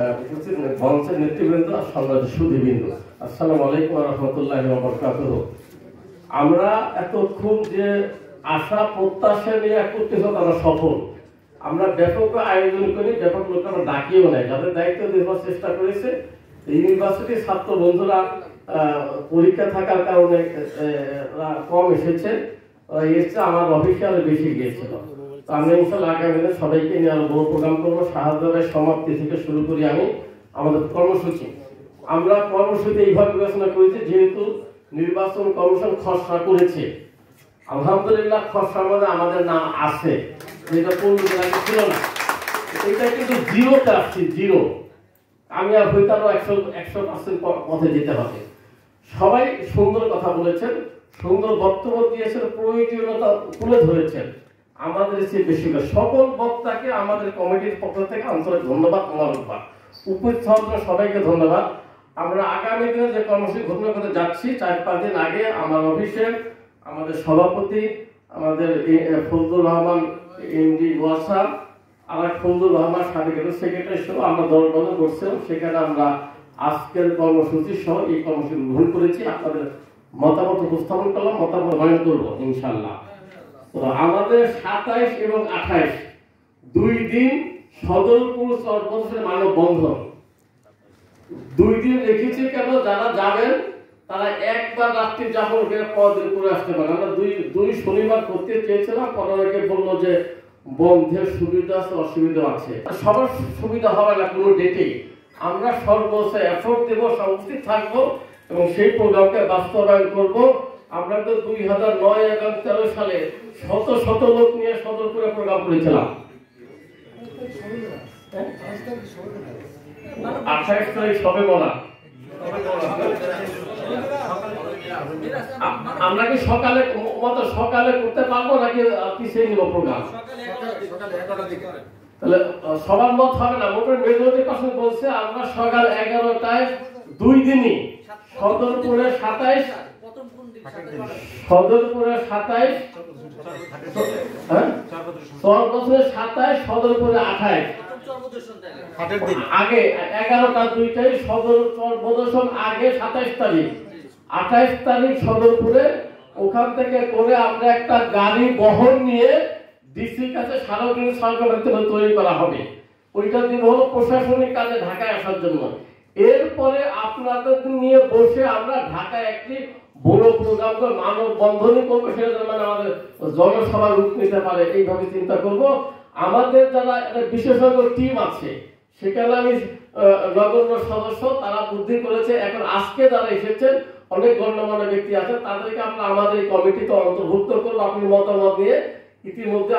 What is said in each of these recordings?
মঞ্চের নেতৃবৃন্দ, সম্মানিত সুধীবৃন্দ, আসসালামু আলাইকুম ওয়া রাহমাতুল্লাহি ওয়া বারাকাতুহু। আমরা এতক্ষণ যে আশা প্রত্যাশা নিয়ে একত্রিত আমরা সফল। আমরা ব্যাপক আয়োজন করি, ব্যাপক লোক আমরা ডাকিও নাই, যাদের দায়িত্ব দেওয়ার চেষ্টা করেছে। ইউনিভার্সিটির ছাত্র বন্ধুরা পরীক্ষা থাকার কারণে কম এসেছে, এসছে আমার অফিসে আরো বেশি গিয়েছিল। তো আমরা ইনশাআল্লাহ আগামী দিনে সবাইকে নিয়ে আরো বড় প্রোগ্রাম করবো। শাহাদাতের সমাপ্তি থেকে শুরু করি আমি আমাদের কর্মসূচি। আমরা কর্মসূচি এইভাবে বিবেচনা করেছি, যেহেতু নির্বাচন কমিশন খসড়া করেছে, আলহামদুলিল্লাহ খসড়ার মধ্যে আমাদের নাম আছে, যেটা পূর্বের আগে ছিল না। এটা কিন্তু জিরোতে আসছে, জিরো। আমি আর হয়তো আরো 100% পথে যেতে হবে। সবাই সুন্দর কথা বলেছেন, সুন্দর বক্তব্য দিয়েছেন, প্রয়োজনীয়তা তুলে ধরেছেন। আমাদের চেয়ে বেশি সকল বক্তাকে আমাদের কমিটির পক্ষ থেকে আন্তরিক ধন্যবাদ, মোবারকবাদ। উপস্থিত হওয়ার সবাইকে ধন্যবাদ। আমরা আগামী দিনে যে কর্মসূচি ঘোষণা করতে যাচ্ছি, 4-5 দিন আগে আমার অফিসে আমাদের সভাপতি আমাদের ফজলুর রহমান এমডি ওয়াসা, আমার ফজলুর রহমান সাবেক সেক্রেটারি সহ আমরা দলবদ্ধ করছিলাম। সেখানে আমরা আজকের কর্মসূচি সহ এই কর্মসূচি গ্রহণ করেছি। আপনাদের মতামত উপস্থাপন করলাম, মতামত বয়ান করবো ইনশাআল্লাহ। তো আমাদের 27 এবং 28 2 দিন সদরপুর চরপথের মানববন্ধন 2 দিন রেখেছি। কেন? যারা যাবেন তারা একবার রাত্রি যাপন করে পদের করে আসতে পারে। আমরা দুই শনিবার করতে চেয়েছিলাম, পরে অনেকে বললো যে বন্ধের সুবিধা আছে, অসুবিধা আছে। সবার সুবিধা হবে না কোনো ডেটেই। আমরা সর্বোচ্চ এফোর্ট দেবো, উপস্থিত থাকবো এবং সেই প্রোগ্রামকে বাস্তবায়ন করব। আমরা তো 2009 এবং 13 সালে শত লোক নিয়ে সদরপুরে প্রোগ্রাম করেছিলাম। 28 তারিখ সবে বলা। আমরা কি সকালে করতে পারবো নাকি পিছিয়ে নিব প্রোগ্রাম? তাহলে সবার মত হবে না। মোটর মেজরিটি পার্সেন্ট বলছে আমরা সকাল 11টায় 2 দিনই সদরপুরে 27, সদরপুরে 27, চরপথে 27, সদরপুরে 28। আগে 11টা 2টায় সদর চরপদর্শন আগে 27 তারিখ, 28 তারিখ সদরপুরে। ওখান থেকে করে আমরা একটা গাড়ি বহন নিয়ে ডিসির কাছে সার্বজনীন সরকার তৈরি করা হবে। ওইটা দিন হলো প্রশাসনিক কাজে ঢাকায় আসার জন্য। এরপরে আপনাদের নিয়ে বসে আমরা ঢাকায় একটি বড় প্রোগ্রাম করে মানববন্ধনই করবো, সেটা মানে আমাদের জনসভার রূপ নিতে পারে, এইভাবে চিন্তা করব। আমাদের যারা বিশেষজ্ঞ টিম আছে, সেখানে আমি নগণ্য সদস্য, তারা বুদ্ধি করেছে। এখন আজকে যারা এসেছেন অনেক গণ্যমান্য ব্যক্তি আছেন, তাদেরকে আমরা আমাদের এই কমিটিতে অন্তর্ভুক্ত করবো। আপনি মতামত নিয়ে ইতিমধ্যে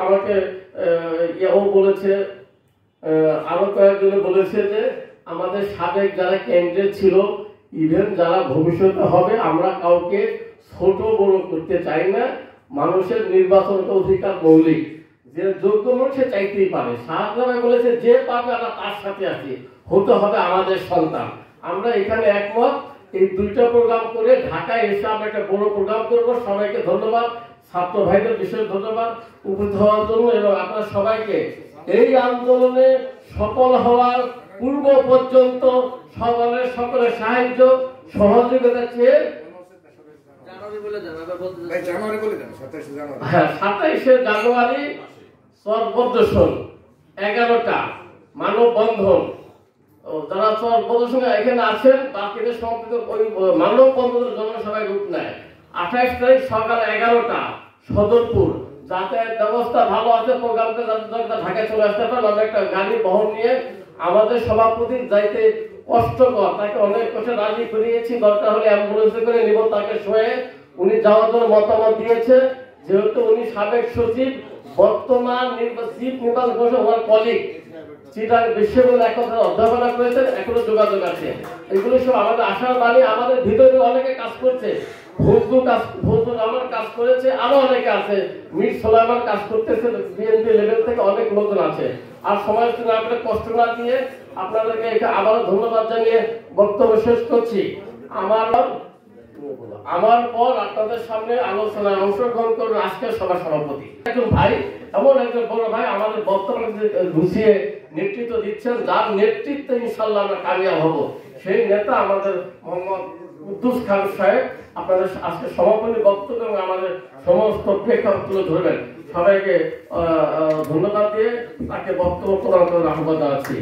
আমাকে ও বলেছে, আরো কয়েকজনে বলেছে যে আমাদের সাবেক যারা ক্যান্ডিডেট ছিল, ইভেন যারা ভবিষ্যতে হবে, আমরা কাউকে ছোট বড় করতে চাই না। মানুষের নির্বাচন অধিকার মৌলিক, যে যোগ্য মানুষ সে চাইতেই পারে। শাহজাহান বলেছে যে পাবে আমরা তার সাথে আছি, হতে হবে আমাদের সন্তান। আমরা এখানে একমত। এই 2টা প্রোগ্রাম করে ঢাকায় এসে আমরা একটা বড় প্রোগ্রাম করবো। সবাইকে ধন্যবাদ, ছাত্র ভাইদের বিশেষ ধন্যবাদ উপস্থিত হওয়ার জন্য। এবং আপনার সবাইকে এই আন্দোলনে সফল হওয়ার পূর্ব পর্যন্ত সকলের সাহায্য সহযোগিতা চেয়ে 27 জানুয়ারি চরপদর্শন 11টা মানববন্ধন। যারা চরপদর্শনে এখানে আছেন বাকিদের সমাপ্ত ওই মানববন্ধনের জনসভায় রূপ নেয়। 28 তারিখ সকাল 11টা সদরপুর। যাতায়াত ব্যবস্থা ভালো আছে, প্রোগ্রামটা ঢাকায় চলে আসতে পারেন। আমরা একটা গাড়ি বহন নিয়ে আমাদের সভাপতি যাইতে কষ্টকর, তাকে অনেক কষ্ট রাজি করিয়েছি, দরকার হলে অ্যাম্বুলেন্সে করে নিব তাকে শোয়ে। উনি যাওয়ার জন্য মতামত দিয়েছে, যেহেতু উনি সাবেক সচিব, বর্তমান চিফ নির্বাচন কমিশন ওনার কলিগ চিটাং বিশ্ববিদ্যালয়ে একত্রে অধ্যাপনা করেছেন, এখনো যোগাযোগ আছে। এগুলো সব আমাদের আশার বাণী। আমাদের ভিতরে অনেকে কাজ করছে, ফজলুর রহমান কাজ করেছে, আরো অনেকে আছে, মির সোলাইমান কাজ করতেছে, বিএনপি লেভেল থেকে অনেক লোকজন আছে। আর সময় আপনাদের কষ্ট না দিয়ে আপনাদেরকে আবারও ধন্যবাদ জানিয়ে বক্তব্য শেষ করছি। আমার পর আপনাদের সামনে আলোচনায় অংশগ্রহণ করবেন আজকের সভা সভাপতি একজন ভাই, এমন একজন বড় ভাই, আমাদের বর্তমানে গুছিয়ে নেতৃত্ব দিচ্ছেন, যার নেতৃত্বে ইনশাল্লাহ আমরা কামিয়াব হব, সেই নেতা আমাদের মোহাম্মদ কুদ্দুস খান সাহেব। আপনাদের আজকে সমাপনী বক্তব্য এবং আমাদের সমস্ত প্রেক্ষাপট তুলে ধরবেন। সবাইকে ধন্যবাদ দিয়ে তাকে বক্তব্য প্রদান করার আহ্বান জানাচ্ছি।